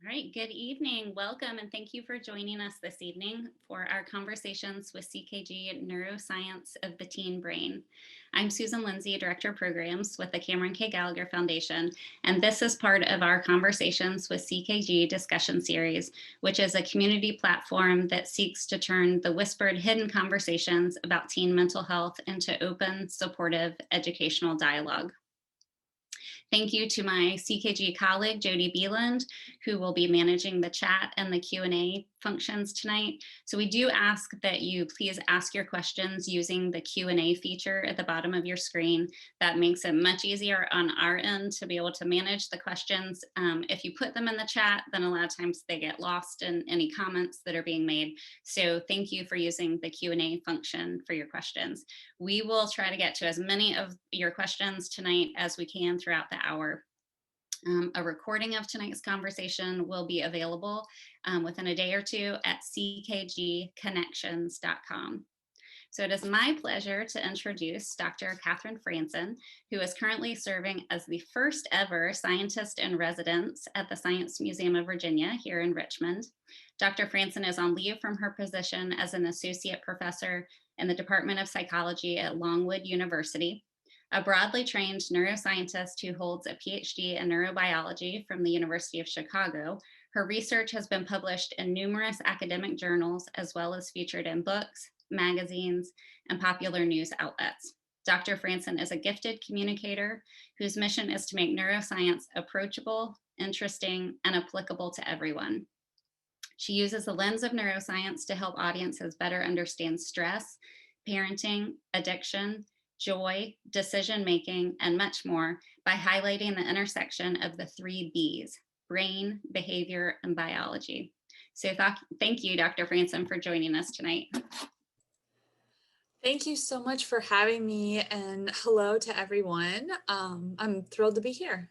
All right, good evening. Welcome and thank you for joining us this evening for our conversations with CKG Neuroscience of the Teen Brain. I'm Susan Lindsay, Director of Programs with the Cameron K. Gallagher Foundation, and this is part of our Conversations with CKG discussion series, which is a community platform that seeks to turn the whispered, hidden conversations about teen mental health into open, supportive, educational dialogue. Thank you to my CKG colleague, Jody Beeland, who will be managing the chat and the Q&A functions tonight. So we do ask that you please ask your questions using the Q&A feature at the bottom of your screen. That makes it much easier on our end to be able to manage the questions. If you put them in the chat, then a lot of times they get lost in any comments that are being made. So thank you for using the Q&A function for your questions. We will try to get to as many of your questions tonight as we can throughout the hour. A recording of tonight's conversation will be available within a day or two at ckgconnections.com. So it is my pleasure to introduce Dr. Catherine Franssen, who is currently serving as the first ever scientist in residence at the Science Museum of Virginia here in Richmond. Dr. Franssen is on leave from her position as an associate professor in the Department of Psychology at Longwood University. A broadly trained neuroscientist who holds a PhD in neurobiology from the University of Chicago, her research has been published in numerous academic journals as well as featured in books, magazines, and popular news outlets. Dr. Franssen is a gifted communicator whose mission is to make neuroscience approachable, interesting, and applicable to everyone. She uses the lens of neuroscience to help audiences better understand stress, parenting, addiction, joy, decision-making, and much more by highlighting the intersection of the 3 Bs, brain, behavior, and biology. So thank you, Dr. Franssen, for joining us tonight. Thank you so much for having me, and hello to everyone. I'm thrilled to be here.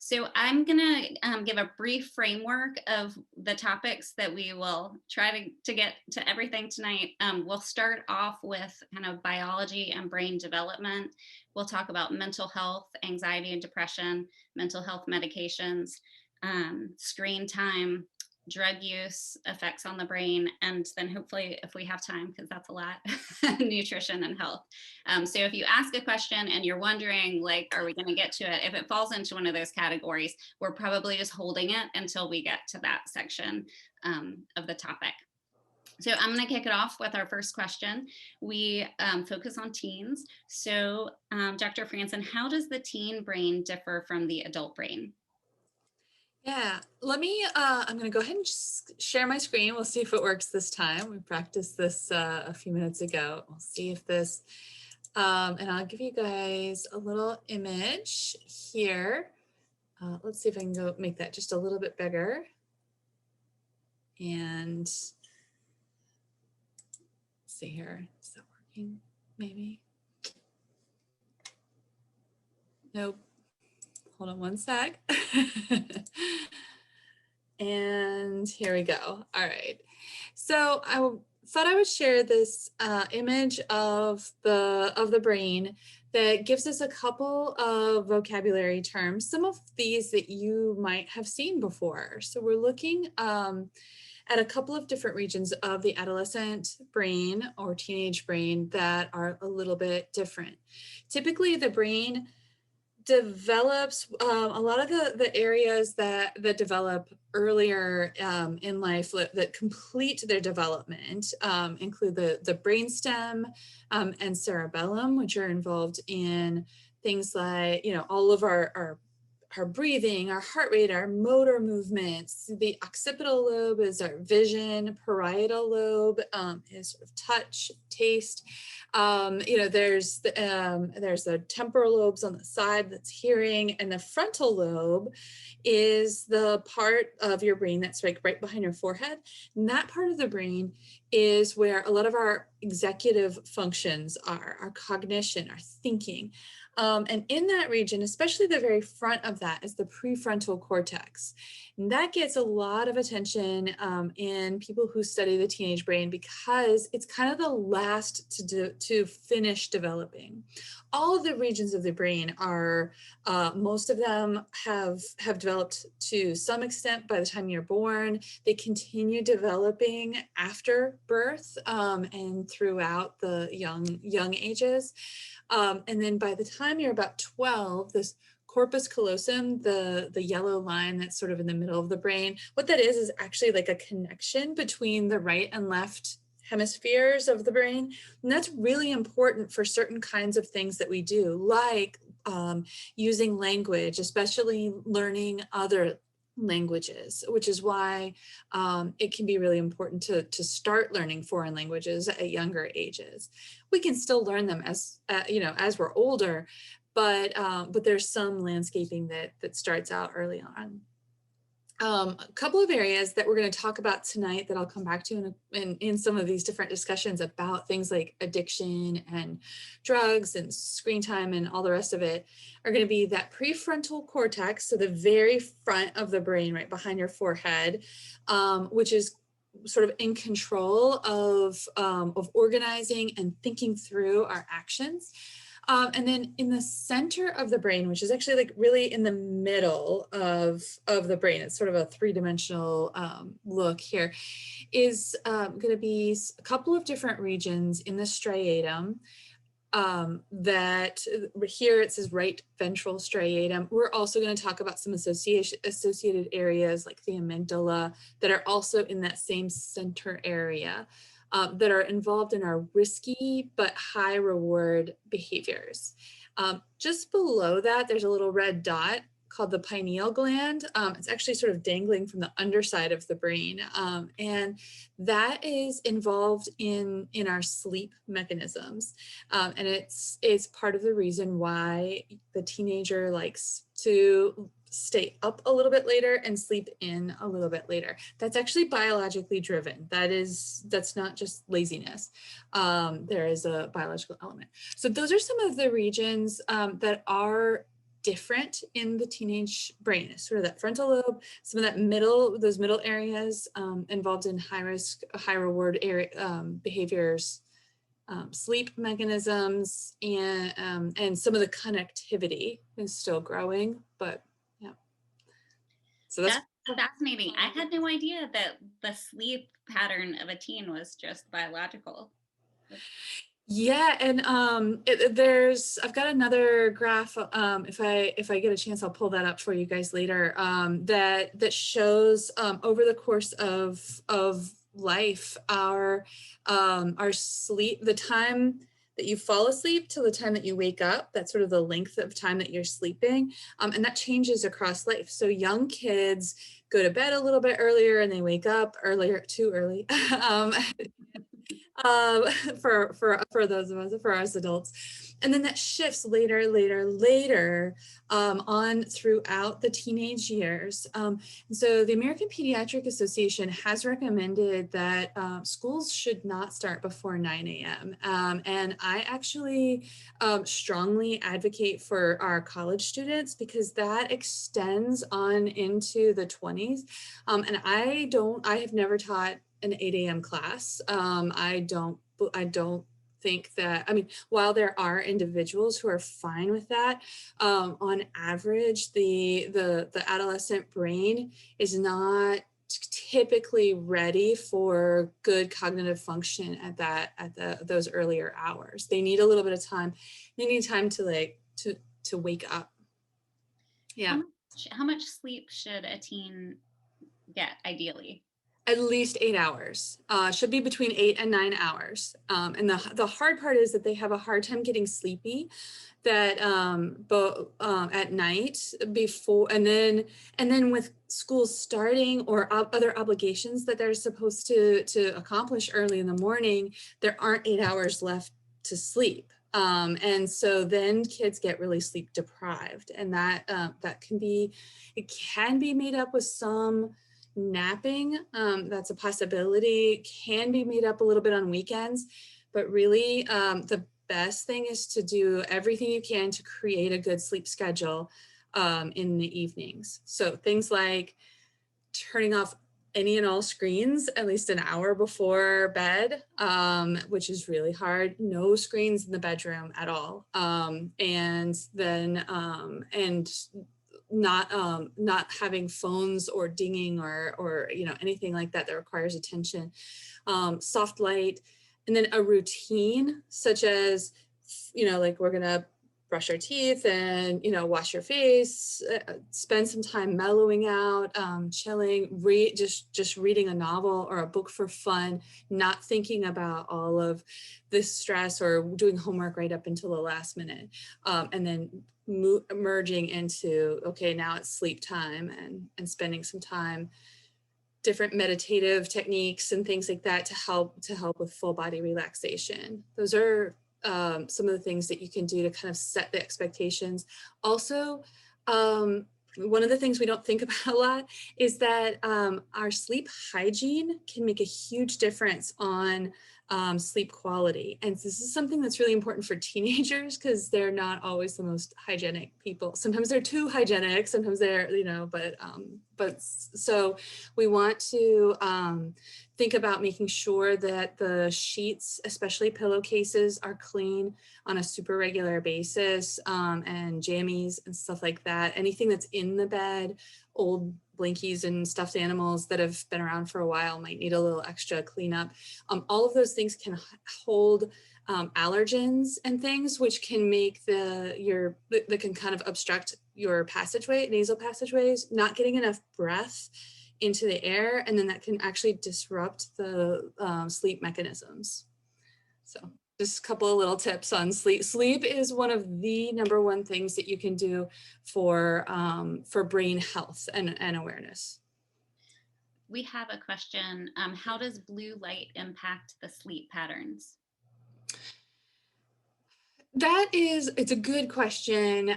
So I'm going to give a brief framework of the topics that we will try to get to everything tonight. We'll start off with kind of biology and brain development. We'll talk about mental health, anxiety and depression, mental health medications, screen time, drug use, effects on the brain, and then hopefully, if we have time, because that's a lot, nutrition and health. So if you ask a question and you're wondering, like, are we going to get to it? If it falls into one of those categories, we're probably just holding it until we get to that section of the topic. So I'm going to kick it off with our first question. We focus on teens. So Dr. Franssen, how does the teen brain differ from the adult brain? Yeah, I'm going to go ahead and just share my screen. We'll see if it works this time. We practiced this a few minutes ago. We'll see if this, and I'll give you guys a little image here. Let's see if I can go make that just a little bit bigger. And let's see here, is that working? Maybe. Nope. Hold on one sec. And here we go. All right. So I thought I would share this image of the brain that gives us a couple of vocabulary terms, some of these that you might have seen before. So we're looking at a couple of different regions of the adolescent brain or teenage brain that are a little bit different. Typically, the brain develops a lot of the areas that develop earlier in life that complete their development include the brainstem and cerebellum, which are involved in things like, all of our breathing, our heart rate, our motor movements. The occipital lobe is our vision, parietal lobe is sort of touch, taste. There's the temporal lobes on the side that's hearing, and the frontal lobe is the part of your brain that's like right behind your forehead. And that part of the brain is where a lot of our executive functions are, our cognition, our thinking. And in that region, especially the very front of that, is the prefrontal cortex. And that gets a lot of attention in people who study the teenage brain because it's kind of the last to finish developing. All of the regions of the brain are, most of them have developed to some extent by the time you're born. They continue developing after birth and throughout the young ages. And then by the time you're about 12, this corpus callosum, the yellow line that's sort of in the middle of the brain, what that is actually like a connection between the right and left hemispheres of the brain. And that's really important for certain kinds of things that we do, like using language, especially learning other languages, which is why it can be really important to start learning foreign languages at younger ages. We can still learn them as as we're older, but there's some landscaping that starts out early on. A couple of areas that we're going to talk about tonight that I'll come back to in some of these different discussions about things like addiction and drugs and screen time and all the rest of it are going to be that prefrontal cortex, so the very front of the brain right behind your forehead, which is sort of in control of organizing and thinking through our actions. And then in the center of the brain, which is actually like really in the middle of the brain, it's sort of a three-dimensional look here, is going to be a couple of different regions in the striatum that here it says right ventral striatum. We're also going to talk about some associated areas like the amygdala that are also in that same center area. That are involved in our risky but high reward behaviors. Just below that, there's a little red dot called the pineal gland. It's actually sort of dangling from the underside of the brain. And that is involved in our sleep mechanisms. And it's part of the reason why the teenager likes to stay up a little bit later and sleep in a little bit later. That's actually biologically driven. That's not just laziness. There is a biological element. So those are some of the regions that are different in the teenage brain, sort of that frontal lobe, some of that those middle areas involved in high risk, high reward area, behaviors, sleep mechanisms, and some of the connectivity is still growing, but yeah. So that's fascinating. I had no idea that the sleep pattern of a teen was just biological. yeah, and I've got another graph. If I get a chance, I'll pull that up for you guys later. That shows over the course of life our sleep, the time that you fall asleep till the time that you wake up. That's sort of the length of time that you're sleeping, and that changes across life. So young kids go to bed a little bit earlier and they wake up earlier, too early. For those of us, for us adults. And then that shifts later on throughout the teenage years. And so the American Pediatric Association has recommended that schools should not start before 9 a.m. And I actually strongly advocate for our college students because that extends on into the 20s. And I have never taught an 8 a.m. class. I don't think that, I mean, while there are individuals who are fine with that, on average, the adolescent brain is not typically ready for good cognitive function at those earlier hours. They need a little bit of time. They need time to wake up. Yeah. How much sleep should a teen get ideally? At least 8 hours. Should be between 8 and 9 hours. And the hard part is that they have a hard time getting sleepy that at night before, and then with school starting or other obligations that they're supposed to accomplish early in the morning, there aren't 8 hours left to sleep. And so then kids get really sleep deprived, and that can be made up with some napping. That's a possibility. Can be made up a little bit on weekends, but really the best thing is to do everything you can to create a good sleep schedule in the evenings. So things like turning off any and all screens at least an hour before bed, which is really hard. No screens in the bedroom at all. And then not having phones or dinging or anything like that requires attention. Soft light, and then a routine such as like we're gonna brush our teeth and wash your face, spend some time mellowing out, chilling, just reading a novel or a book for fun, not thinking about all of this stress or doing homework right up until the last minute, and then merging into, okay, now it's sleep time, and spending some time, different meditative techniques and things like that to help with full body relaxation. Those are some of the things that you can do to kind of set the expectations. Also, one of the things we don't think about a lot is that our sleep hygiene can make a huge difference on sleep quality. And this is something that's really important for teenagers because they're not always the most hygienic people. Sometimes they're too hygienic, sometimes they're, but so we want to think about making sure that the sheets, especially pillowcases, are clean on a super regular basis, and jammies and stuff like that. Anything that's in the bed, old blankies and stuffed animals that have been around for a while might need a little extra cleanup. All of those things can hold allergens and things, which can make that can kind of obstruct your nasal passageways, not getting enough breath into the air, and then that can actually disrupt the sleep mechanisms. So just a couple of little tips on sleep. Sleep is one of the number one things that you can do for brain health and awareness. We have a question. How does blue light impact the sleep patterns? It's a good question.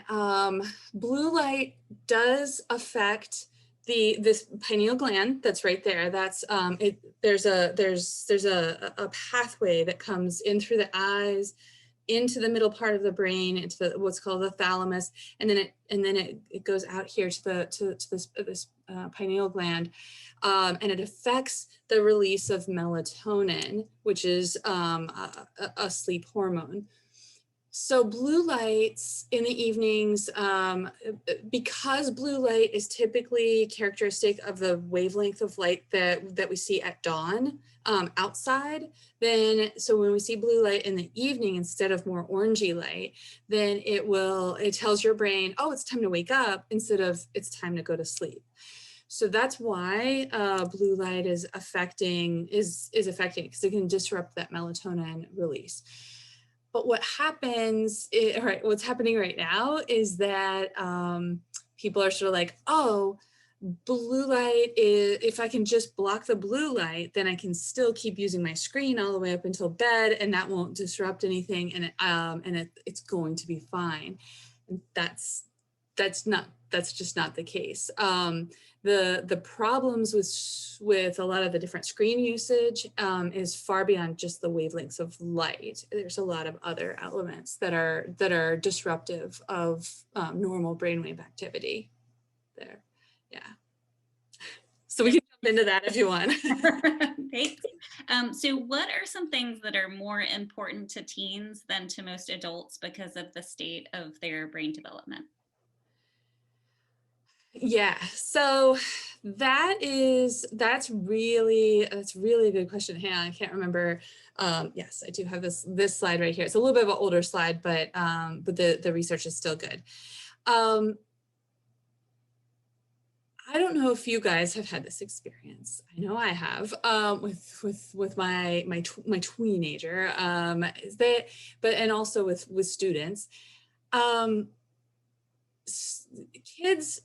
Blue light does affect this pineal gland that's right there. That's there's a pathway that comes in through the eyes, into the middle part of the brain, into what's called the thalamus, and then it goes out here to this pineal gland, and it affects the release of melatonin, which is a sleep hormone. So blue lights in the evenings, because blue light is typically characteristic of the wavelength of light that we see at dawn outside, so when we see blue light in the evening instead of more orangey light, then it tells your brain, oh, it's time to wake up, instead of it's time to go to sleep. So that's why blue light is affecting because it can disrupt that melatonin release. But what's happening right now is that people are sort of like, oh, blue light if I can just block the blue light, then I can still keep using my screen all the way up until bed, and that won't disrupt anything, and it's going to be fine. And that's just not the case. The problems with a lot of the different screen usage is far beyond just the wavelengths of light. There's a lot of other elements that are disruptive of normal brainwave activity there. Yeah. So we can jump into that if you want. Thanks. So what are some things that are more important to teens than to most adults because of the state of their brain development? Yeah, so that's really a good question. Hang on, I can't remember. Yes, I do have this slide right here. It's a little bit of an older slide, but the research is still good. I don't know if you guys have had this experience. I know I have with my teenager, and also with students.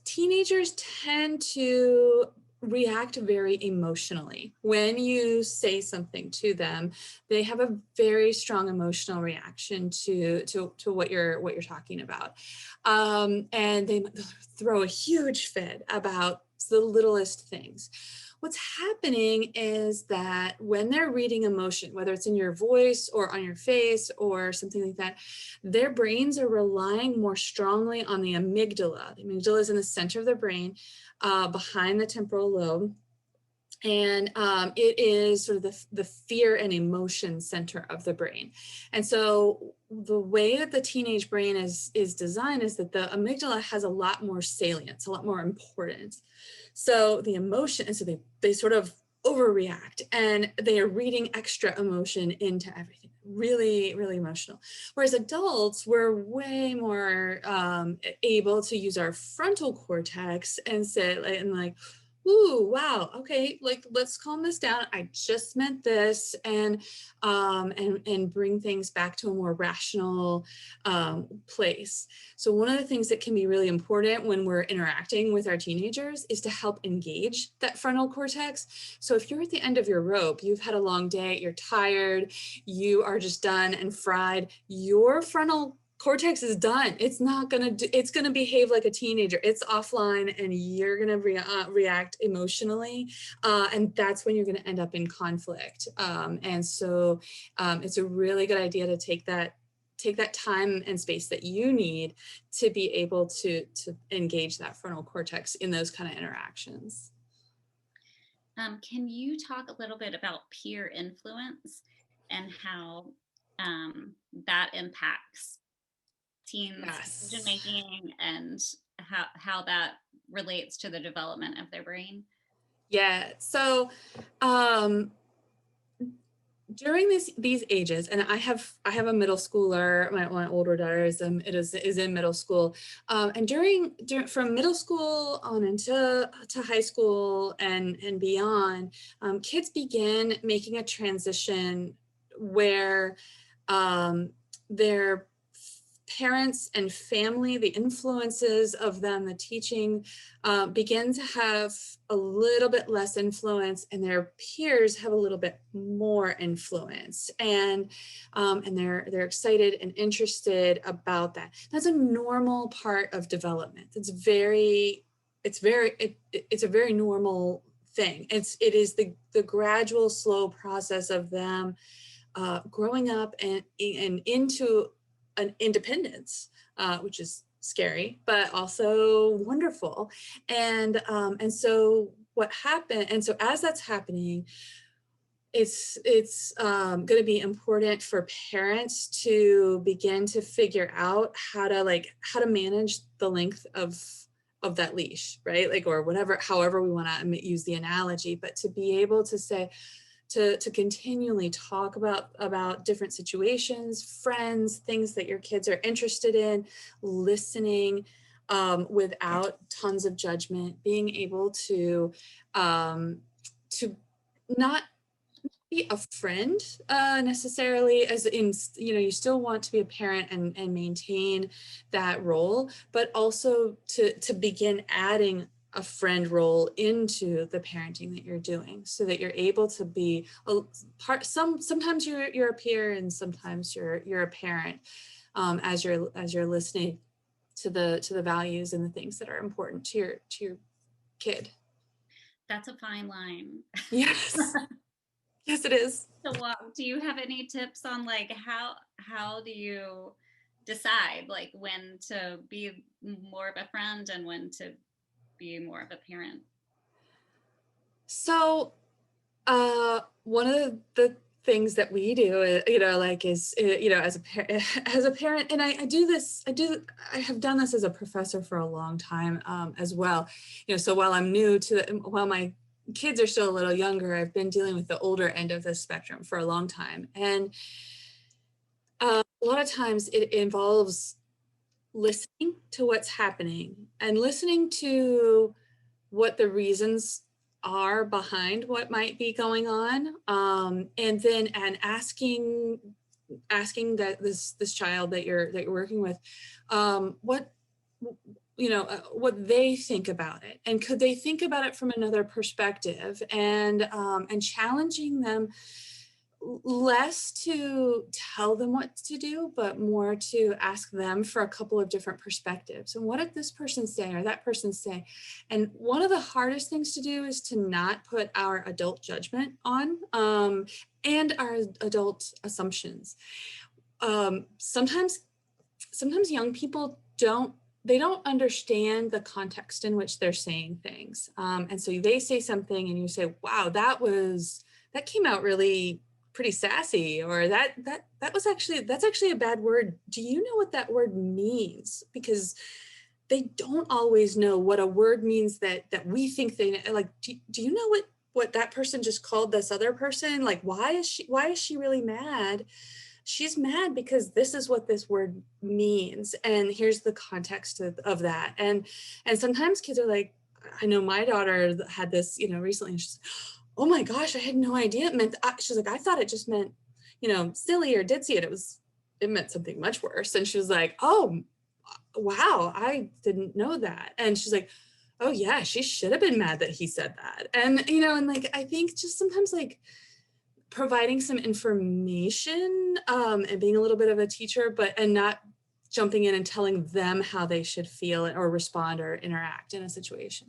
Teenagers tend to react very emotionally. When you say something to them, they have a very strong emotional reaction to what you're talking about. And they throw a huge fit about It's the littlest things. What's happening is that when they're reading emotion, whether it's in your voice or on your face or something like that, their brains are relying more strongly on the amygdala. The amygdala is in the center of the brain, behind the temporal lobe. And it is sort of the fear and emotion center of the brain. And so the way that the teenage brain is designed is that the amygdala has a lot more salience, a lot more importance. So the emotion, and so they sort of overreact, and they are reading extra emotion into everything. Really, really emotional. Whereas adults, we're way more able to use our frontal cortex and say, and like, ooh, wow, okay, like, let's calm this down. I just meant this, and bring things back to a more rational place. So one of the things that can be really important when we're interacting with our teenagers is to help engage that frontal cortex. So if you're at the end of your rope, you've had a long day, you're tired, you are just done and fried, your frontal cortex is done. It's not going to it's going to behave like a teenager. It's offline, and you're going to react emotionally. And that's when you're going to end up in conflict. And so it's a really good idea to take that time and space that you need to be able to engage that frontal cortex in those kind of interactions. Can you talk a little bit about peer influence and how that impacts teens' decision Yes. making, and how that relates to the development of their brain? Yeah. So during these ages, and I have a middle schooler. My older daughter is in middle school, and during from middle school on into to high school and beyond, kids begin making a transition where their parents and family, the influences of them, the teaching, begin to have a little bit less influence, and their peers have a little bit more influence, and they're excited and interested about that. That's a normal part of development. It's a very normal thing. It is the gradual, slow process of them growing up and into an independence, which is scary, but also wonderful. And so what happened, and so as that's happening, it's going to be important for parents to begin to figure out how to manage the length of that leash, right? Like, or whatever, however we want to use the analogy, but to be able to say, to continually talk about different situations, friends, things that your kids are interested in, listening without tons of judgment, being able to not be a friend necessarily, as in, you still want to be a parent and maintain that role, but also to begin adding a friend role into the parenting that you're doing, so that you're able to be a part. Sometimes you're a peer, and sometimes you're a parent, as you're listening to the values and the things that are important to your kid. That's a fine line. Yes. Yes, it is. So, do you have any tips on, like, how do you decide, like, when to be more of a friend and when to be more of a parent? So one of the things that we do, is, as as a parent, and I have done this as a professor for a long time, as well. So while my kids are still a little younger, I've been dealing with the older end of the spectrum for a long time. And a lot of times it involves listening to what's happening and listening to what the reasons are behind what might be going on, and then asking that this child that you're working with, what what they think about it, and could they think about it from another perspective, and challenging them less to tell them what to do, but more to ask them for a couple of different perspectives. And what did this person say or that person say? And one of the hardest things to do is to not put our adult judgment on and our adult assumptions. Sometimes young people don't understand the context in which they're saying things. And so they say something and you say, wow, that came out really pretty sassy, or that's actually a bad word. Do you know what that word means? Because they don't always know what a word means that we think they like. Do you know what that person just called this other person? Like, why is she really mad? She's mad because this is what this word means. And here's the context of that. And sometimes kids are like, I know my daughter had this, recently, and she's, oh my gosh, I had no idea it meant, she's like, I thought it just meant, silly or ditzy. And it meant something much worse. And she was like, oh, wow, I didn't know that. And she's like, oh yeah, she should have been mad that he said that. And, and like, I think just sometimes like providing some information and being a little bit of a teacher, and not jumping in and telling them how they should feel or respond or interact in a situation.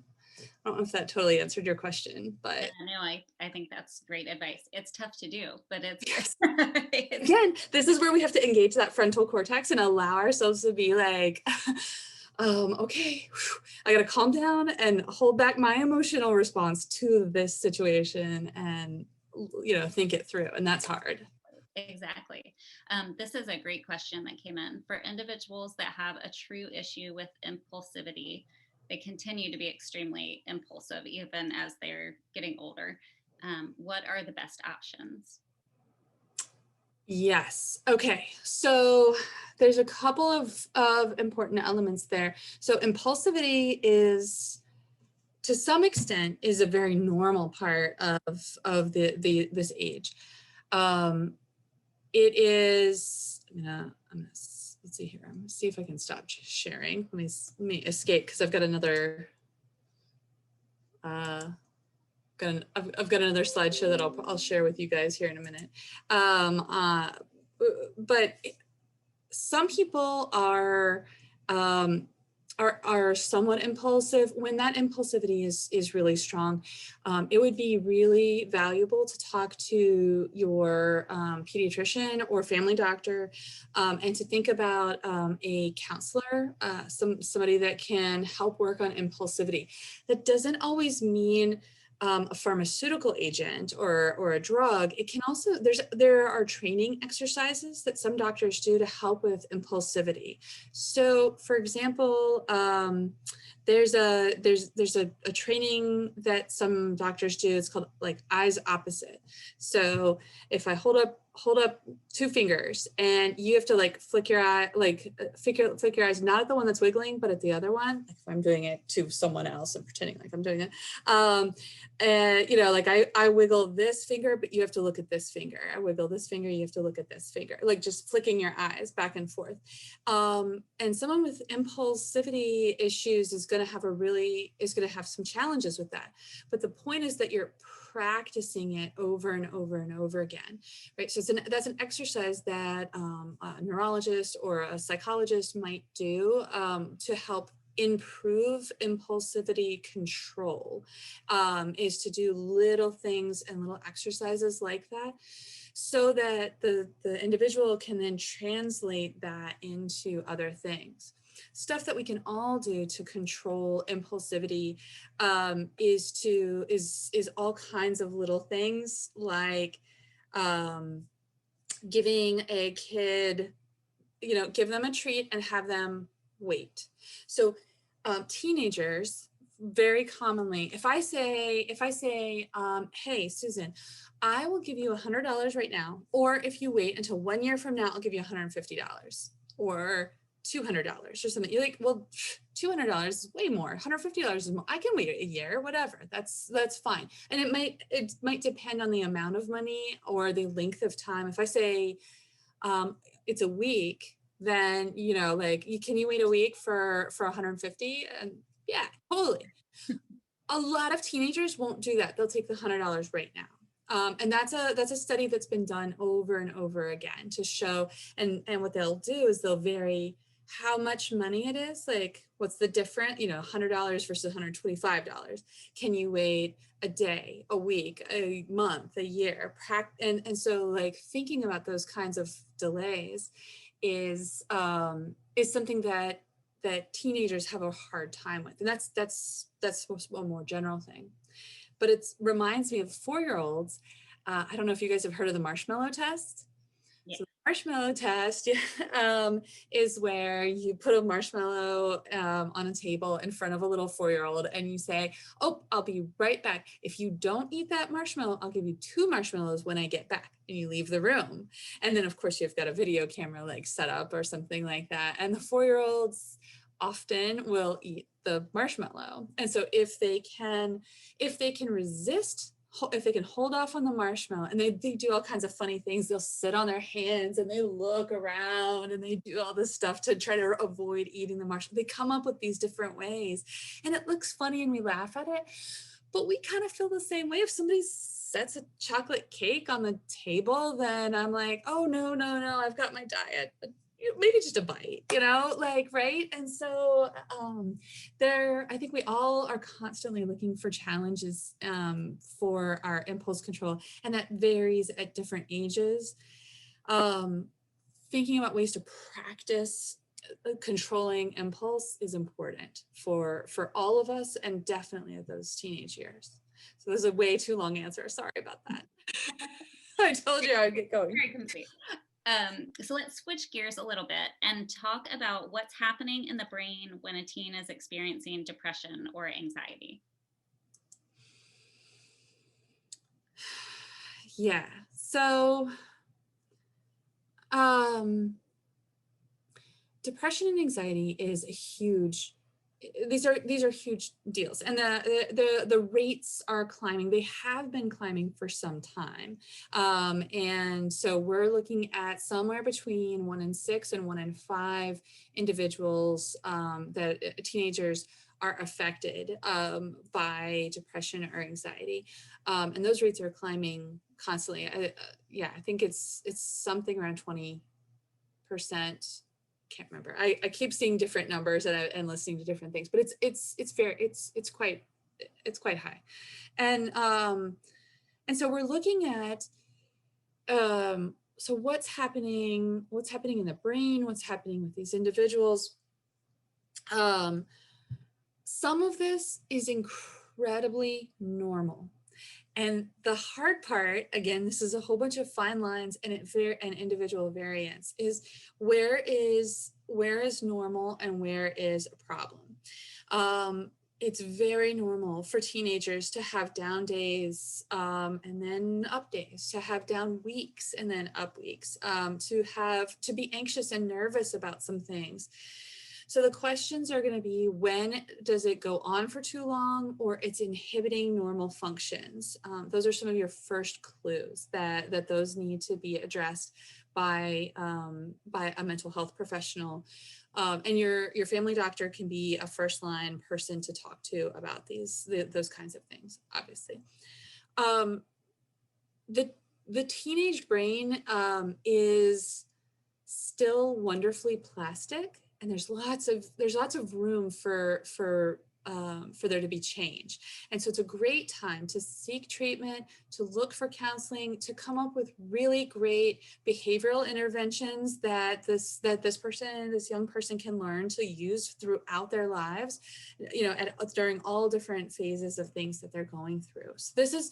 I don't know if that totally answered your question, but no, I think that's great advice. It's tough to do, but it's yes. Again, this is where we have to engage that frontal cortex and allow ourselves to be like, okay, I got to calm down and hold back my emotional response to this situation and, think it through. And that's hard. Exactly. This is a great question that came in. For individuals that have a true issue with impulsivity, they continue to be extremely impulsive even as they're getting older. What are the best options? Yes. Okay. So there's a couple of important elements there. So impulsivity is, to some extent, is a very normal part of this age. It is, let's see here. I'm gonna see if I can stop sharing. Let me escape because I've got another I've got another slideshow that I'll share with you guys here in a minute. But some people are somewhat impulsive. When that impulsivity is really strong, it would be really valuable to talk to your pediatrician or family doctor, and to think about a counselor, somebody that can help work on impulsivity. That doesn't always mean a pharmaceutical agent or a drug. It can also, there are training exercises that some doctors do to help with impulsivity. So for example, there's a training that some doctors do. It's called like eyes opposite. So if I hold up two fingers and you have to like flick your eye, like flick your eyes, not at the one that's wiggling, but at the other one. Like if I'm doing it to someone else and pretending like I'm doing it. And like I wiggle this finger, but you have to look at this finger. I wiggle this finger, you have to look at this finger, like just flicking your eyes back and forth. And someone with impulsivity issues is going to have some challenges with that. But the point is that you're practicing it over and over and over again, right? So that's an exercise that a neurologist or a psychologist might do to help improve impulsivity control, is to do little things and little exercises like that, so that the individual can then translate that into other things. Stuff that we can all do to control impulsivity is all kinds of little things, like giving a kid, give them a treat and have them wait. So teenagers, very commonly, if I say, hey, Susan, I will give you $100 right now, or if you wait until 1 year from now, I'll give you $150 or $200 or something. You're like, well, $200 is way more. $150 is more. I can wait a year, whatever. That's fine. And it might depend on the amount of money or the length of time. If I say it's a week, then can you wait a week for 150? And yeah, totally. A lot of teenagers won't do that. They'll take the $100 right now. And that's a study that's been done over and over again to show, and what they'll do is they'll vary how much money it is, like what's the difference, $100 versus $125. Can you wait a day, a week, a month, a year? And so like thinking about those kinds of delays is something that teenagers have a hard time with. And that's a more general thing. But it reminds me of 4-year-olds. I don't know if you guys have heard of the marshmallow test. Yeah. So the marshmallow test is where you put a marshmallow on a table in front of a little 4-year-old and you say, oh, I'll be right back. If you don't eat that marshmallow, I'll give you 2 marshmallows when I get back. And you leave the room. And then of course you've got a video camera like set up or something like that. And the 4-year-olds often will eat the marshmallow. And so if they can resist, if they can hold off on the marshmallow, and they do all kinds of funny things, they'll sit on their hands and they look around and they do all this stuff to try to avoid eating the marshmallow. They come up with these different ways and it looks funny and we laugh at it, but we kind of feel the same way. If somebody sets a chocolate cake on the table, then I'm like, oh, no, I've got my diet. But maybe just a bite, right? And so I think we all are constantly looking for challenges for our impulse control, and that varies at different ages. Thinking about ways to practice controlling impulse is important for all of us, and definitely at those teenage years. So this is a way too long answer. Sorry about that. I told you I would get going. Very complete. So let's switch gears a little bit and talk about what's happening in the brain when a teen is experiencing depression or anxiety. Yeah. So depression and anxiety is a huge, these are huge deals, and the rates are climbing. They have been climbing for some time, and so we're looking at somewhere between 1 in 6 and 1 in 5 individuals that teenagers are affected by depression or anxiety, and those rates are climbing constantly. I think it's something around 20%. Can't remember. I keep seeing different numbers and listening to different things, but it's quite high, and so we're looking at so what's happening in the brain, what's happening with these individuals. Some of this is incredibly normal. And the hard part, again, this is a whole bunch of fine lines and individual variance, is where is normal and where is a problem. It's very normal for teenagers to have down days and then up days, to have down weeks and then up weeks, to be anxious and nervous about some things. So the questions are going to be, when does it go on for too long, or it's inhibiting normal functions? Those are some of your first clues that those need to be addressed by a mental health professional. And your family doctor can be a first line person to talk to about those kinds of things, obviously. The teenage brain is still wonderfully plastic, and there's lots of room for there to be change. And so it's a great time to seek treatment, to look for counseling, to come up with really great behavioral interventions that this young person can learn to use throughout their lives, during all different phases of things that they're going through. So this is,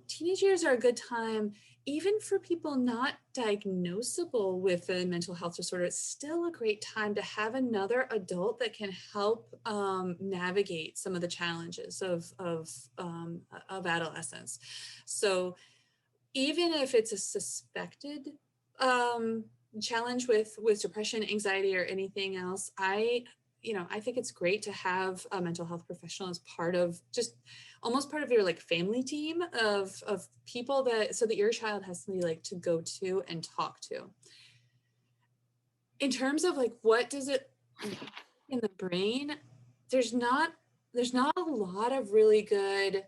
teenage years are a good time. Even for people not diagnosable with a mental health disorder, it's still a great time to have another adult that can help navigate some of the challenges of adolescence. So even if it's a suspected challenge with depression, anxiety, or anything else, I think it's great to have a mental health professional as part of, just almost part of your family team of people, so that your child has somebody to go to and talk to. In terms of what does it in the brain, there's not a lot of really good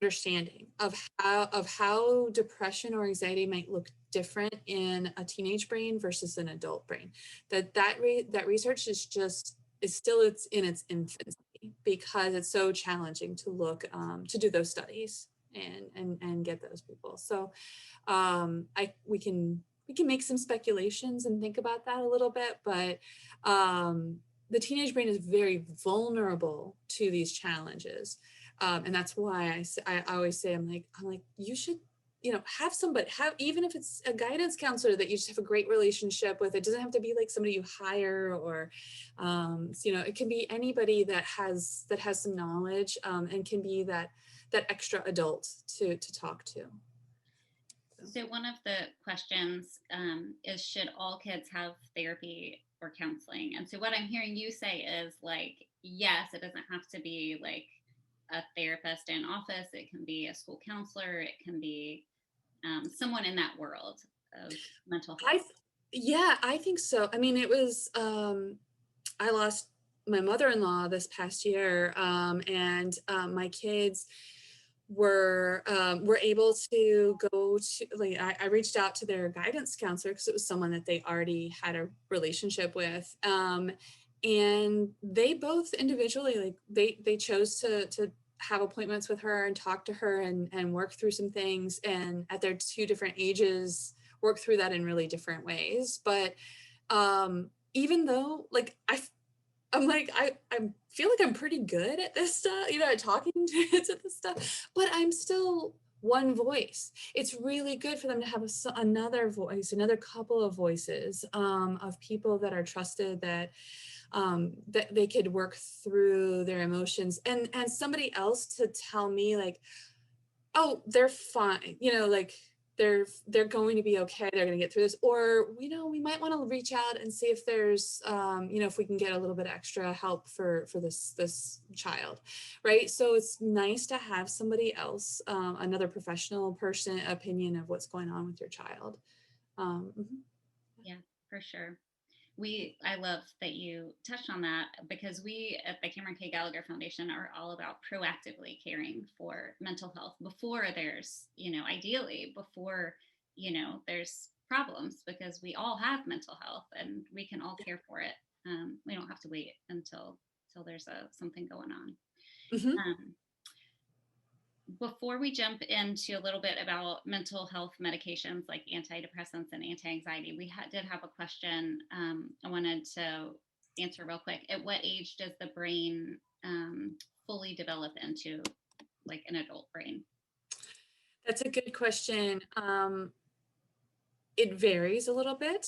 understanding of how depression or anxiety might look different in a teenage brain versus an adult brain. That research is still in its infancy because it's so challenging to look to do those studies and get those people. So we can make some speculations and think about that a little bit, but the teenage brain is very vulnerable to these challenges. And that's why I always say, I'm like, you should, have somebody, even if it's a guidance counselor that you just have a great relationship with. It doesn't have to be like somebody you hire, or, it can be anybody that has some knowledge, and can be that extra adult to talk to. So one of the questions is, should all kids have therapy or counseling? And so what I'm hearing you say is like, yes, it doesn't have to be like a therapist in office. It can be a school counselor. It can be someone in that world of mental health. I think so. I mean, it was, I lost my mother-in-law this past year, and my kids were able to go to, like, I reached out to their guidance counselor because it was someone that they already had a relationship with, and they both individually, like, they chose to have appointments with her and talk to her and work through some things, and at their two different ages work through that in really different ways. But even though, like, I feel like I'm pretty good at this stuff, at talking to this stuff, but I'm still one voice. It's really good for them to have another voice, another couple of voices, of people that are trusted, that they could work through their emotions, and somebody else to tell me, like, oh, they're fine, like, they're going to be okay, they're going to get through this, or we might want to reach out and see if there's if we can get a little bit extra help for this child, right? So it's nice to have somebody else, another professional person opinion of what's going on with your child. Yeah, for sure. I love that you touched on that, because we at the Cameron K. Gallagher Foundation are all about proactively caring for mental health before there's, ideally before, there's problems, because we all have mental health and we can all care for it. We don't have to wait until there's something going on. Mm-hmm. Before we jump into a little bit about mental health medications like antidepressants and anti-anxiety, we did have a question I wanted to answer real quick. At what age does the brain fully develop into like an adult brain? That's a good question. It varies a little bit.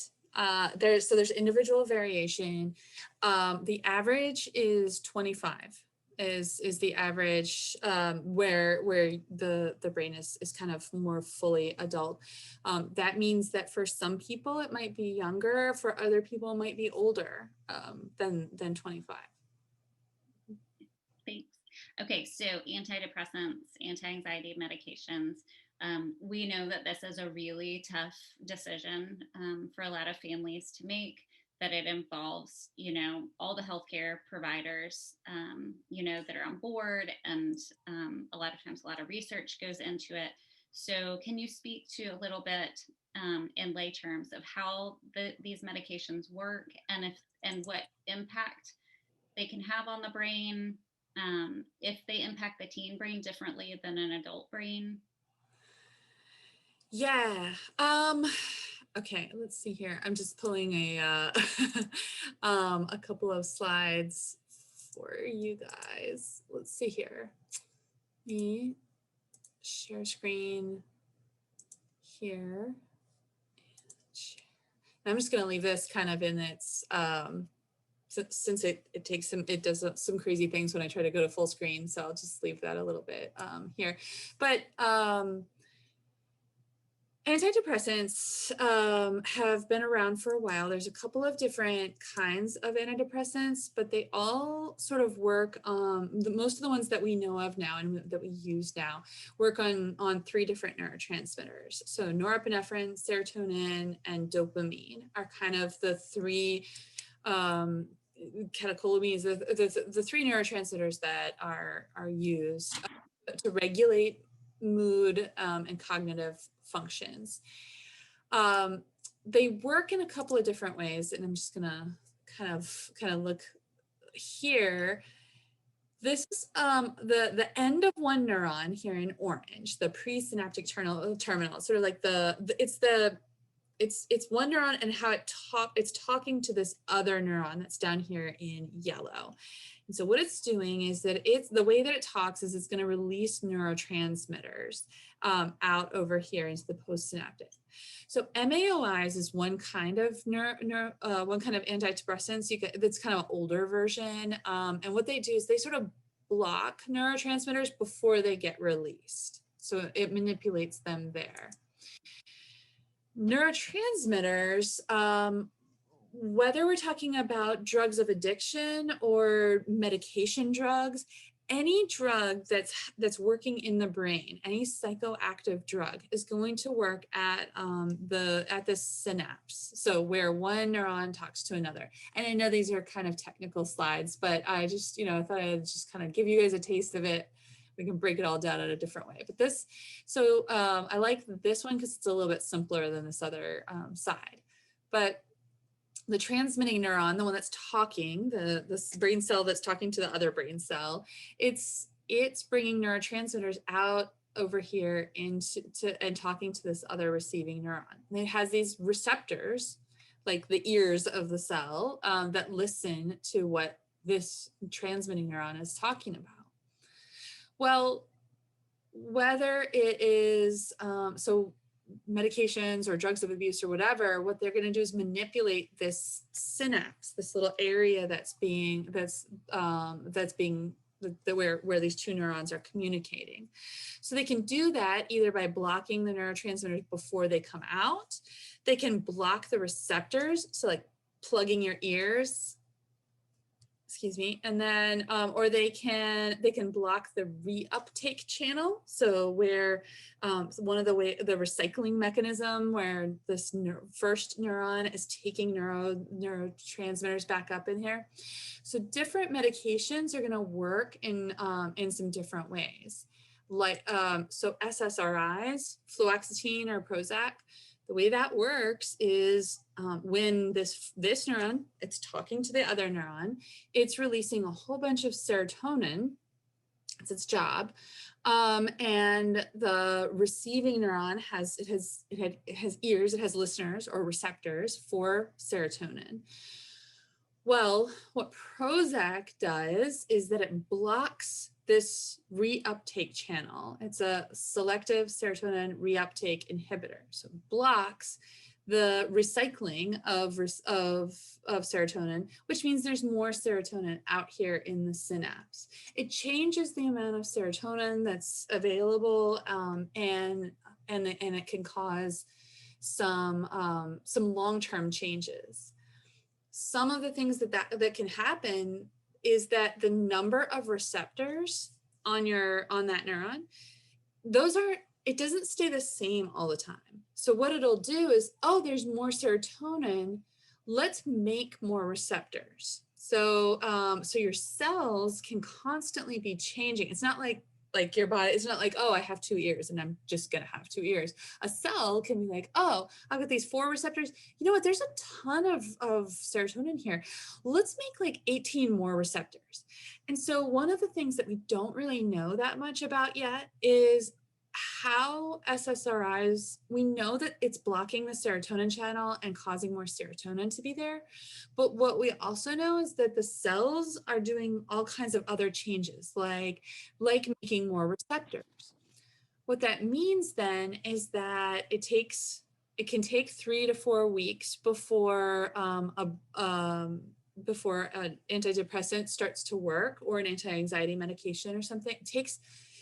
There's individual variation. The average is 25. Is the average, where the brain is kind of more fully adult. That means that for some people it might be younger, for other people it might be older, than 25. Thanks. Okay, so antidepressants, anti-anxiety medications. We know that this is a really tough decision for a lot of families to make, that it involves, all the healthcare providers, that are on board, and a lot of times a lot of research goes into it. So can you speak to a little bit in lay terms of how these medications work, and what impact they can have on the brain, if they impact the teen brain differently than an adult brain? Yeah. Okay, let's see here. I'm just pulling a a couple of slides for you guys. Let's see here. Me share screen here. I'm just going to leave this kind of in its since it does some crazy things when I try to go to full screen, so I'll just leave that a little bit here. But antidepressants have been around for a while. There's a couple of different kinds of antidepressants, but they all sort of work, most of the ones that we know of now and that we use now work on three different neurotransmitters. So norepinephrine, serotonin, and dopamine are kind of the three catecholamines, the three neurotransmitters that are used. to regulate mood and cognitive functions. They work in a couple of different ways, and I'm just gonna kind of look here. This is the end of one neuron here in orange, the presynaptic terminal, sort of like it's one neuron, and how it's talking to this other neuron that's down here in yellow. And so what it's doing is that the way that it talks is it's going to release neurotransmitters out over here into the postsynaptic. So MAOIs is one kind of antidepressants. That's kind of an older version, and what they do is they sort of block neurotransmitters before they get released. So it manipulates them there. Neurotransmitters, whether we're talking about drugs of addiction or medication drugs, any drug that's working in the brain, any psychoactive drug, is going to work at the synapse. So where one neuron talks to another. And I know these are kind of technical slides, but I just, I thought I'd just kind of give you guys a taste of it. We can break it all down in a different way. But I like this one because it's a little bit simpler than this other side. But the transmitting neuron, the one that's talking, the brain cell that's talking to the other brain cell, it's bringing neurotransmitters out over here and talking to this other receiving neuron. And it has these receptors, like the ears of the cell, that listen to what this transmitting neuron is talking about. Well, whether it is medications or drugs of abuse or whatever, what they're going to do is manipulate this synapse, this little area where these two neurons are communicating. So they can do that either by blocking the neurotransmitters before they come out. They can block the receptors, so like plugging your ears. Excuse me, and then, or they can block the reuptake channel. So where one of the recycling mechanism where this first neuron is taking neurotransmitters back up in here. So different medications are going to work in some different ways. Like so SSRIs, fluoxetine or Prozac. The way that works is when this neuron, it's talking to the other neuron, it's releasing a whole bunch of serotonin. It's its job. And the receiving neuron has ears, it has listeners or receptors for serotonin. Well, what Prozac does is that it blocks this reuptake channel. It's a selective serotonin reuptake inhibitor. So it blocks the recycling of serotonin, which means there's more serotonin out here in the synapse. It changes the amount of serotonin that's available, and it can cause some long-term changes. Some of the things that can happen is that the number of receptors on that neuron, it doesn't stay the same all the time. So what it'll do is, there's more serotonin, let's make more receptors. So your cells can constantly be changing. It's not like your body, it's not like, I have 2 ears and I'm just gonna have 2 ears. A cell can be like, I've got these 4 receptors. You know what, there's a ton of serotonin here. Let's make like 18 more receptors. And so one of the things that we don't really know that much about yet is how SSRIs, we know that it's blocking the serotonin channel and causing more serotonin to be there. But what we also know is that the cells are doing all kinds of other changes, like making more receptors. What that means then is that it can take 3 to 4 weeks before an antidepressant starts to work, or an anti-anxiety medication or something.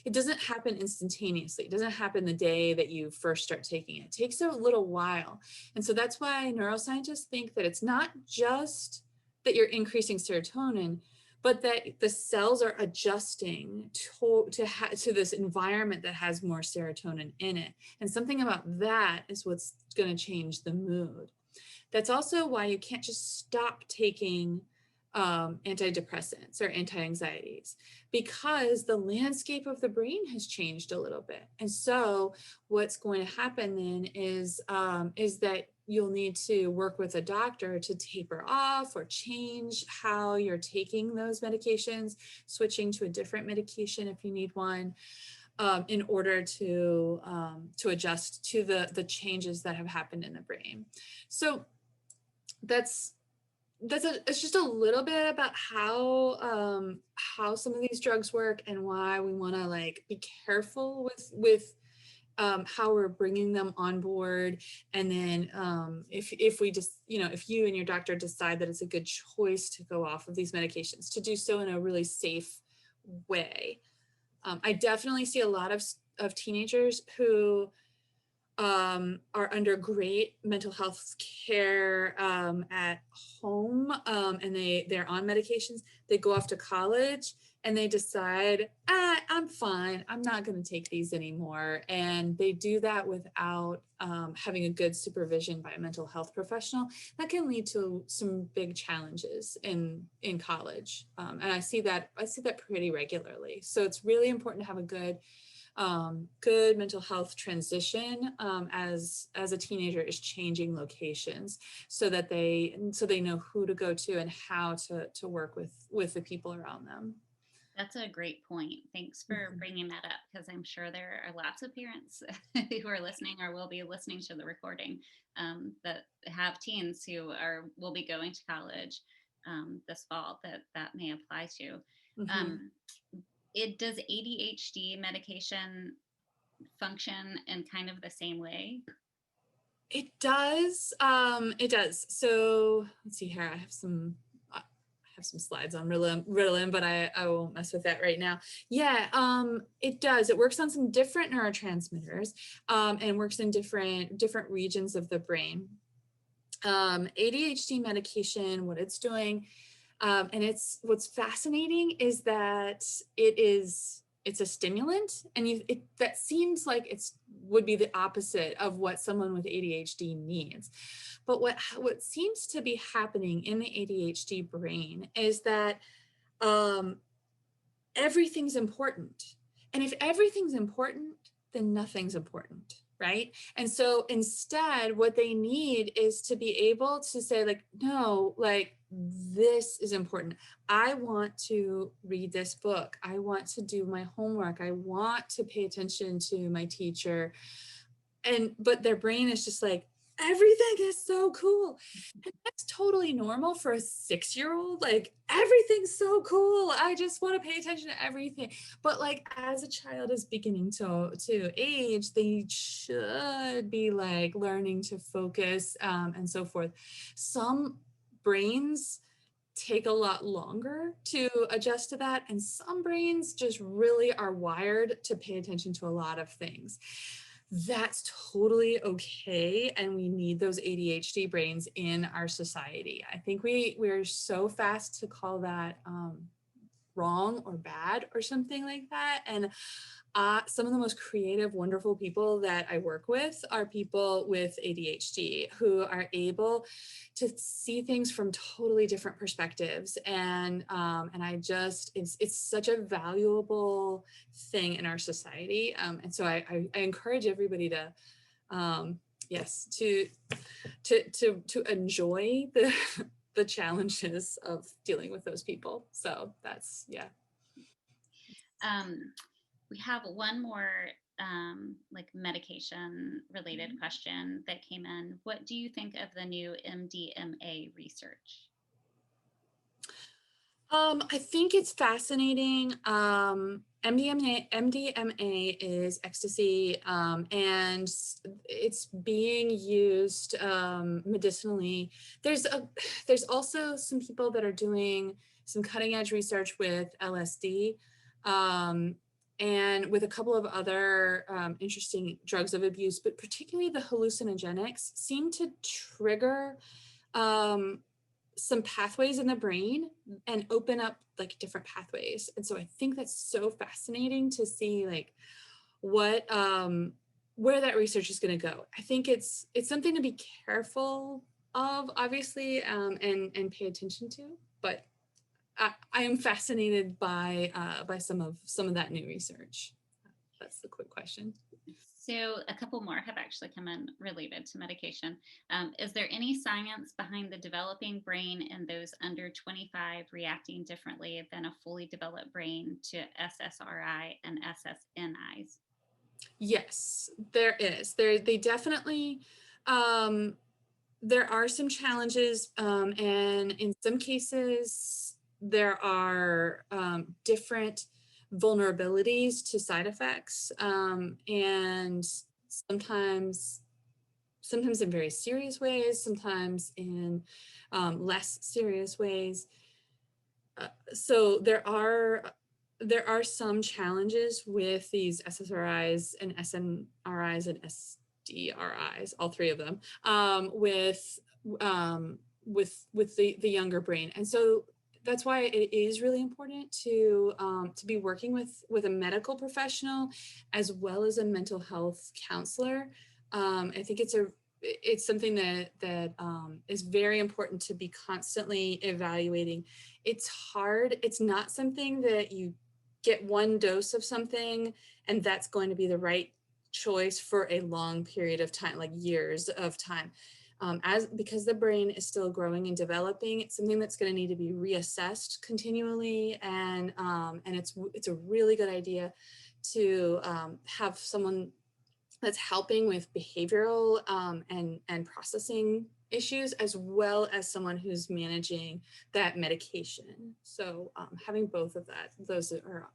It doesn't happen instantaneously. It doesn't happen the day that you first start taking it. It takes a little while. And so that's why neuroscientists think that it's not just that you're increasing serotonin, but that the cells are adjusting to this environment that has more serotonin in it. And something about that is what's going to change the mood. That's also why you can't just stop taking antidepressants or anti-anxieties, because the landscape of the brain has changed a little bit. And so what's going to happen then is that you'll need to work with a doctor to taper off or change how you're taking those medications, switching to a different medication if you need one, in order to adjust to the changes that have happened in the brain. So it's just a little bit about how some of these drugs work and why we want to like be careful with how we're bringing them on board. And then if we just, if you and your doctor decide that it's a good choice to go off of these medications, to do so in a really safe way. I definitely see a lot of teenagers who are under great mental health care at home, and they're on medications. They go off to college and they decide, I'm fine, I'm not going to take these anymore. And they do that without having a good supervision by a mental health professional. That can lead to some big challenges in college. And I see that pretty regularly. So it's really important to have a good mental health transition as a teenager is changing locations, so they know who to go to and how to work with the people around them. That's a great point. Thanks for bringing that up, because I'm sure there are lots of parents who are listening or will be listening to the recording that have teens who will be going to college this fall that may apply to. Does ADHD medication function in kind of the same way? It does. It does. So let's see here. I have some slides on Ritalin, but I won't mess with that right now. Yeah, it does. It works on some different neurotransmitters and works in different regions of the brain. ADHD medication, what it's doing, and what's fascinating is that it's a stimulant, and that seems like would be the opposite of what someone with ADHD needs. But what seems to be happening in the ADHD brain is that everything's important. And if everything's important, then nothing's important, right? And so instead, what they need is to be able to say, like, no, like, this is important. I want to read this book. I want to do my homework. I want to pay attention to my teacher. But their brain is just like, everything is so cool. And that's totally normal for a 6-year-old. Like, everything's so cool. I just want to pay attention to everything. But like, as a child is beginning to age, they should be like learning to focus and so forth. Some brains take a lot longer to adjust to that, and some brains just really are wired to pay attention to a lot of things. That's totally okay, and we need those ADHD brains in our society. I think we're so fast to call that wrong or bad or something like that. And some of the most creative, wonderful people that I work with are people with ADHD who are able to see things from totally different perspectives. And it's such a valuable thing in our society. And so I encourage everybody to enjoy the challenges of dealing with those people. So that's, yeah. We have one more like medication related question that came in. What do you think of the new MDMA research? I think it's fascinating. MDMA is ecstasy, and it's being used medicinally. There's also some people that are doing some cutting edge research with LSD, and with a couple of other interesting drugs of abuse, but particularly the hallucinogenics seem to trigger some pathways in the brain and open up like different pathways. And so I think that's so fascinating to see like what where that research is going to go. I think it's something to be careful of, obviously, and pay attention to, but I am fascinated by some of that new research. That's the quick question. So a couple more have actually come in related to medication. Is there any science behind the developing brain in those under 25 reacting differently than a fully developed brain to SSRI and SSNIs? Yes, there is. They definitely, um, there are some challenges, and in some cases, there are different vulnerabilities to side effects, and sometimes, sometimes in very serious ways, sometimes in less serious ways. So there are some challenges with these SSRIs and SNRIs and SDRIs, all three of them, um, with the younger brain, and so that's why it is really important to be working with a medical professional as well as a mental health counselor. I think it's something that is very important to be constantly evaluating. It's hard. It's not something that you get one dose of something and that's going to be the right choice for a long period of time, like years of time. As because the brain is still growing and developing, it's something that's going to need to be reassessed continually, and it's a really good idea to have someone that's helping with behavioral and processing issues, as well as someone who's managing that medication. So having both of those are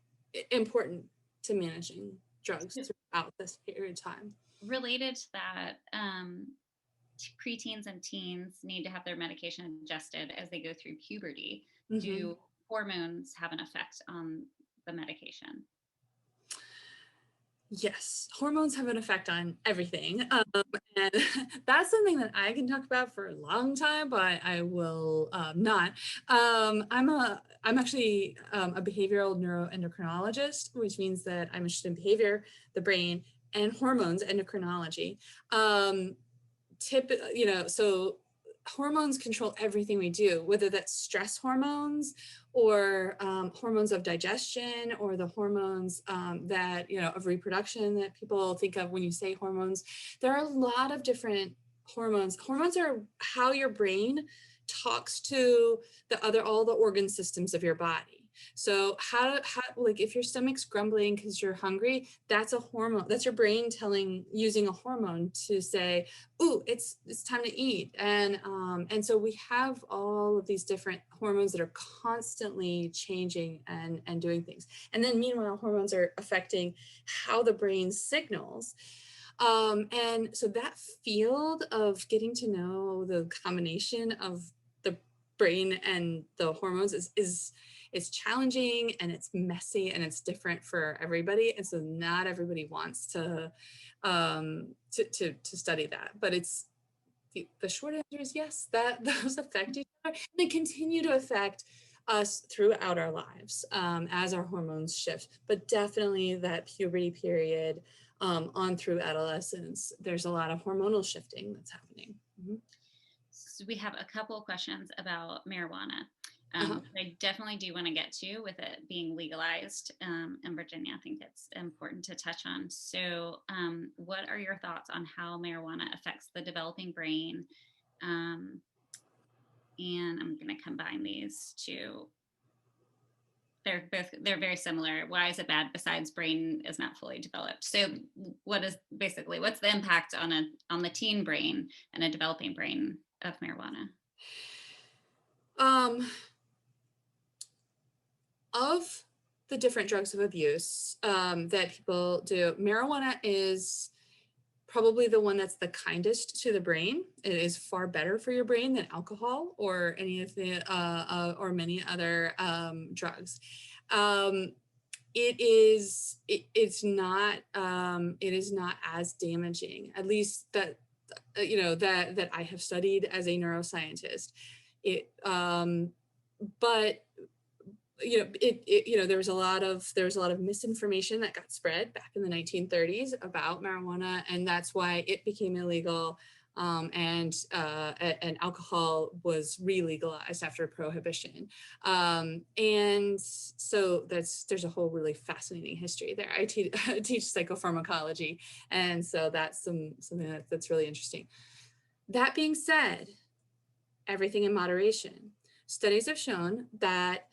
important to managing drugs So throughout this period of time. related to that, preteens and teens need to have their medication adjusted as they go through puberty. Mm-hmm. Do hormones have an effect on the medication? Yes, hormones have an effect on everything. And that's something that I can talk about for a long time, but I will not. I'm actually a behavioral neuroendocrinologist, which means that I'm interested in behavior, the brain, and hormones, endocrinology. So hormones control everything we do, whether that's stress hormones or hormones of digestion, or the hormones that, of reproduction that people think of when you say hormones. There are a lot of different hormones. Hormones are how your brain talks to all the organ systems of your body. So how like if your stomach's grumbling because you're hungry, that's a hormone. That's your brain using a hormone to say, "Ooh, it's time to eat." And so we have all of these different hormones that are constantly changing and doing things. And then meanwhile, hormones are affecting how the brain signals. And so that field of getting to know the combination of the brain and the hormones is challenging, and it's messy, and it's different for everybody. And so not everybody wants to study that, but it's the short answer is yes, that those affect each other, and they continue to affect us throughout our lives as our hormones shift. But definitely that puberty period on through adolescence, there's a lot of hormonal shifting that's happening. Mhm. So we have a couple of questions about marijuana. Uh-huh. I definitely do want to get to with it being legalized in Virginia. I think it's important to touch on. So, what are your thoughts on how marijuana affects the developing brain? Um, and I'm going to combine these two. They're very similar. Why is it bad? Besides, brain is not fully developed. So, what's the impact on the teen brain and a developing brain of marijuana? Um, of the different drugs of abuse that people do, marijuana is probably the one that's the kindest to the brain. It is far better for your brain than alcohol or any of the or many other drugs. Um, it is not as damaging, at least that I have studied as a neuroscientist. It but there was a lot of misinformation that got spread back in the 1930s about marijuana, and that's why it became illegal. and alcohol was re-legalized after prohibition. And so there's a whole really fascinating history there. I teach psychopharmacology, and so that's something that's really interesting. That being said, everything in moderation. Studies have shown that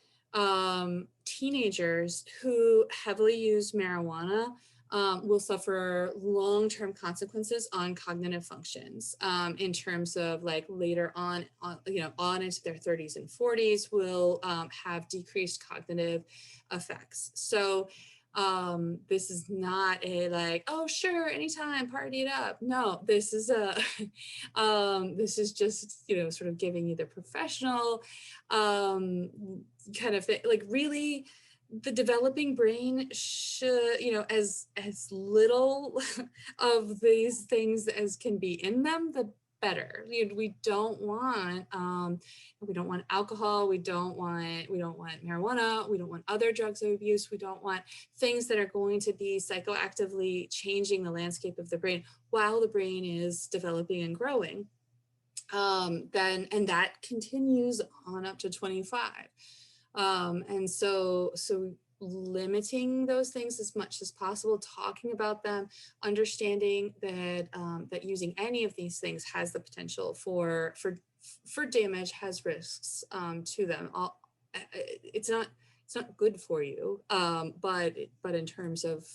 teenagers who heavily use marijuana will suffer long-term consequences on cognitive functions in terms of like later on into their 30s and 40s will have decreased cognitive effects. So this is not a like, oh sure, anytime, party it up. No, this is a this is just, sort of giving you the professional kind of thing, like really the developing brain should, as little of these things as can be in them, the better. We don't want alcohol, we don't want marijuana, we don't want other drugs of abuse, we don't want things that are going to be psychoactively changing the landscape of the brain while the brain is developing and growing. And that continues on up to 25. And so limiting those things as much as possible, talking about them, understanding that that using any of these things has the potential for damage, has risks to them. It's not good for you, but in terms of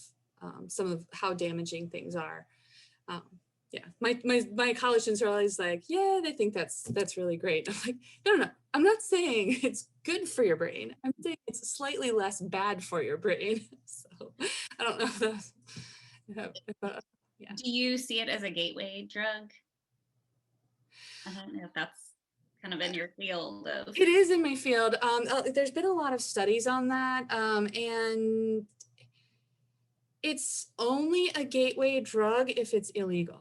some of how damaging things are. Yeah, my college students are always like, yeah, they think that's really great. I'm like, no, I'm not saying it's good for your brain. I'm saying it's slightly less bad for your brain. So I don't know if that's, yeah. Do you see it as a gateway drug? I don't know if that's kind of in your field of. It is in my field. There's been a lot of studies on that, and it's only a gateway drug if it's illegal.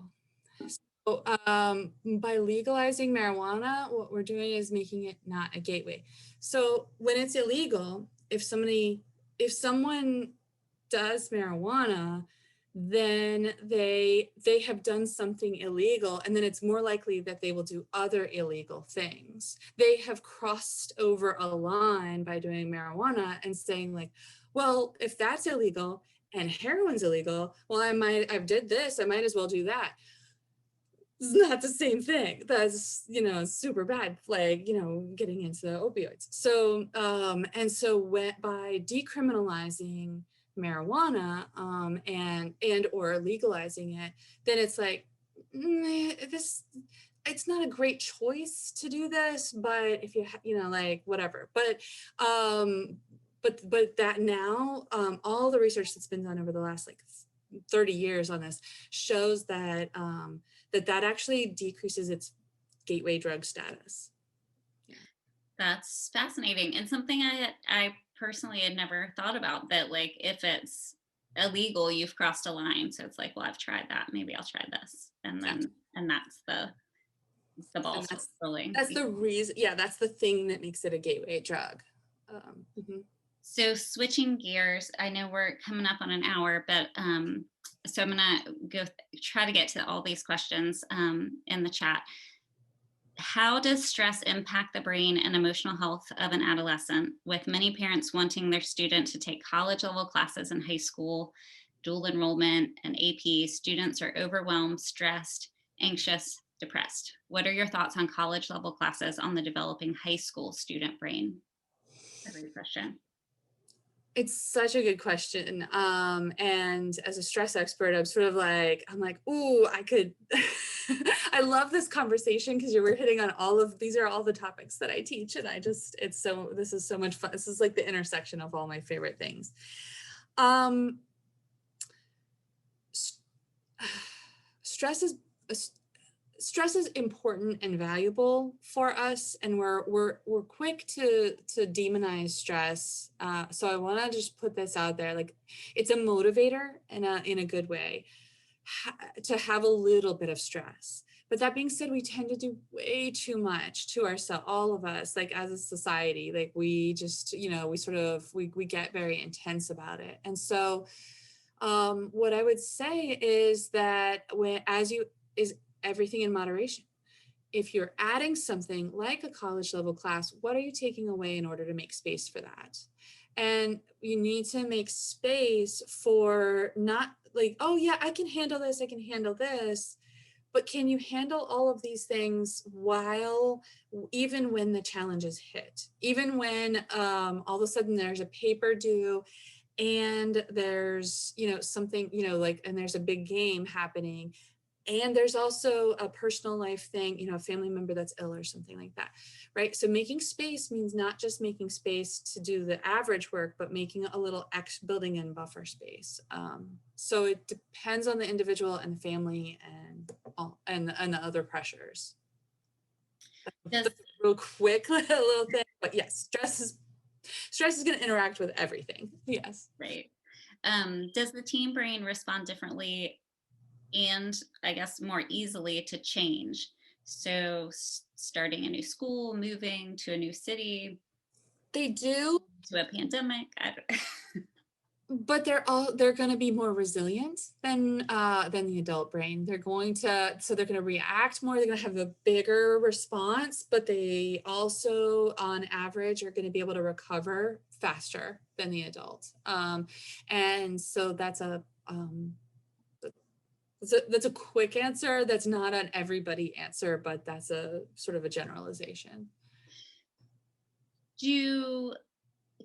So, by legalizing marijuana, what we're doing is making it not a gateway. So when it's illegal, if someone does marijuana, then they have done something illegal, and then it's more likely that they will do other illegal things. They have crossed over a line by doing marijuana and saying like, well, if that's illegal and heroin's illegal, well, I did this, I might as well do that. It's not the same thing. That's, super bad, like, getting into opioids. So, and so by decriminalizing marijuana and or legalizing it, then it's like, it's not a great choice to do this, but if you, like whatever. But that now, all the research that's been done over the last like 30 years on this shows that that actually decreases its gateway drug status. Yeah. That's fascinating, and something I personally had never thought about, that like if it's illegal, you've crossed a line. So it's like, well, I've tried that, maybe I'll try this, and then and that's the ball rolling. That's the reason. Yeah, that's the thing that makes it a gateway drug. So switching gears, I know we're coming up on an hour, but so I'm gonna try to get to all these questions in the chat. How does stress impact the brain and emotional health of an adolescent, with many parents wanting their student to take college level classes in high school, dual enrollment, and AP? Students are overwhelmed, stressed, anxious, depressed. What are your thoughts on college level classes on the developing high school student brain? That's a great question. It's such a good question. And as a stress expert, I'm like, ooh, I could, I love this conversation because we're hitting on these are all the topics that I teach. And this is so much fun. This is like the intersection of all my favorite things. Stress is important and valuable for us, and we're quick to demonize stress. So I want to just put this out there, like it's a motivator in a good way to have a little bit of stress. But that being said, we tend to do way too much to ourselves, all of us, like as a society, like we just, we get very intense about it. And so what I would say is that everything in moderation. If you're adding something like a college level class, what are you taking away in order to make space for that? And you need to make space for not like, oh yeah, I can handle this, I can handle this. But can you handle all of these things while, even when the challenges hit, even when all of a sudden there's a paper due and there's, something, like, and there's a big game happening, and there's also a personal life thing, a family member that's ill or something like that, right? So making space means not just making space to do the average work, but making a little building in buffer space. So it depends on the individual and the family and the other pressures. Does, That's a real quick little thing, but yes, stress is going to interact with everything. Yes. right. Does the teen brain respond differently and I guess more easily to change? So starting a new school, moving to a new city, They do, to a pandemic. but they're going to be more resilient than the adult brain. They're going to react more. They're going to have a bigger response, but they also on average are going to be able to recover faster than the adult. And so that's a quick answer. That's not an everybody answer, but that's a sort of a generalization. Do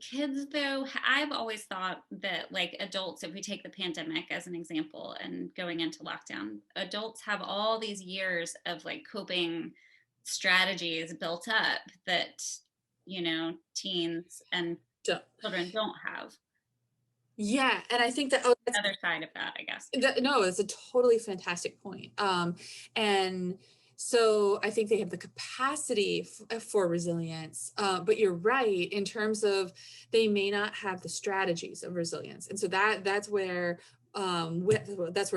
kids though, I've always thought that like adults, if we take the pandemic as an example and going into lockdown, adults have all these years of like coping strategies built up that teens and children don't have. Yeah, and I think that The other side of that, I guess. no, it's a totally fantastic point. And so I think they have the capacity for resilience, but you're right in terms of they may not have the strategies of resilience, and so that's where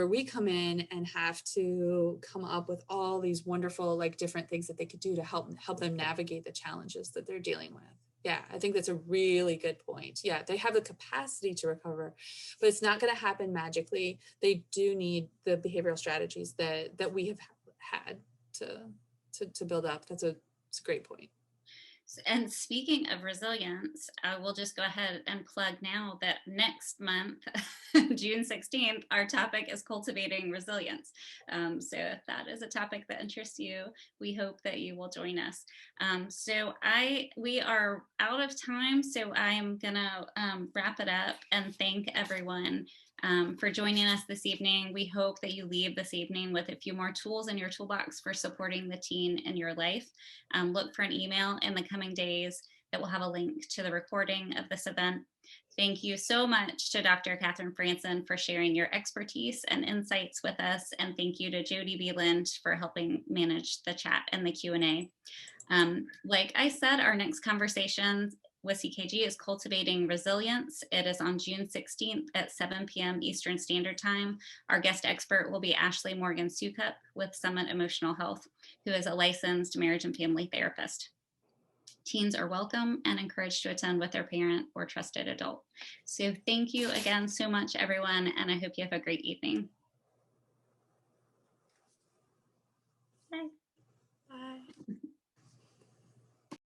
we come in and have to come up with all these wonderful like different things that they could do to help them navigate the challenges that they're dealing with. Yeah, I think that's a really good point. Yeah, they have the capacity to recover, but it's not going to happen magically. They do need the behavioral strategies that we have had to build up. It's a great point. And speaking of resilience, I will just go ahead and plug now that next month, June 16th, our topic is cultivating resilience. So if that is a topic that interests you, we hope that you will join us. We are out of time, so I am gonna wrap it up and thank everyone for joining us this evening. We hope that you leave this evening with a few more tools in your toolbox for supporting the teen in your life. Look for an email in the coming days that will have a link to the recording of this event. Thank you so much to Dr. Catherine Franssen for sharing your expertise and insights with us. And thank you to Jody Beeland for helping manage the chat and the Q&A. Like I said, our next conversation with CKG is Cultivating Resilience. It is on June 16th at 7 p.m. Eastern Standard Time. Our guest expert will be Ashley Morgan Sukup with Summit Emotional Health, who is a licensed marriage and family therapist. Teens are welcome and encouraged to attend with their parent or trusted adult. So thank you again so much, everyone, and I hope you have a great evening.